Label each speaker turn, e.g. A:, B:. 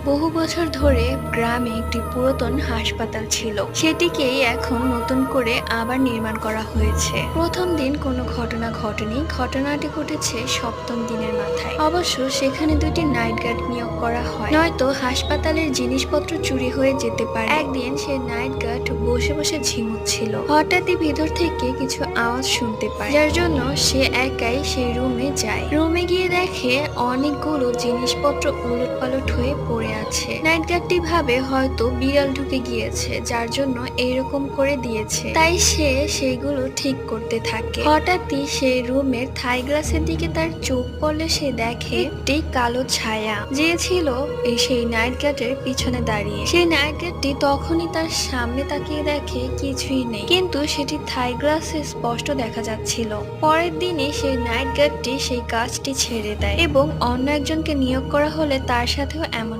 A: বহু বছর ধরে গ্রামে একটি পুরাতন হাসপাতাল ছিল, সেটিকেই এখন নতুন করে আবার নির্মাণ করা হয়েছে। প্রথম দিন কোনো ঘটনা ঘটেনি, ঘটনাটি ঘটেছে সপ্তম দিনের মাথায়। অবশ্য সেখানে দুটি নাইট গার্ড নিয়োগ করা হয়, নয়তো হাসপাতালের জিনিসপত্র চুরি হয়ে যেতে পারে। একদিন সেই নাইট গার্ড বসে বসে ঝিমুচ্ছিল, হঠাৎই ভিতর থেকে কিছু আওয়াজ শুনতে পায়, যার জন্য সে একাই সেই রুমে যায়। রুমে গিয়ে দেখে অনেকগুলো জিনিসপত্র উলটপালট হয়ে পড়ে আছে। নাইট গার্ডটি ভাবে হয়তো বিড়াল ঢুকে গিয়েছে, যার জন্য এরকম করে দিয়েছে, তাই সে সেগুলো ঠিক করতে থাকে। হঠাৎই সেই রুমের থাই গ্লাসের দিকে তার চোখ পড়লে সে দেখে একটি কালো ছায়া, যে ছিল সেই নাইট গার্ডের পিছনে দাঁড়িয়ে। সেই নাইট গার্ডটি তখনই তার সামনে তাকিয়ে দেখে কিছুই নেই, কিন্তু সেটি থাই গ্লাসে স্পষ্ট দেখা যাচ্ছিল। পরের দিনই সেই নাইট গার্ডটি সেই কাজটি ছেড়ে দেয় এবং অন্য একজনকে নিয়োগ করা হলে তার সাথেও এমনটা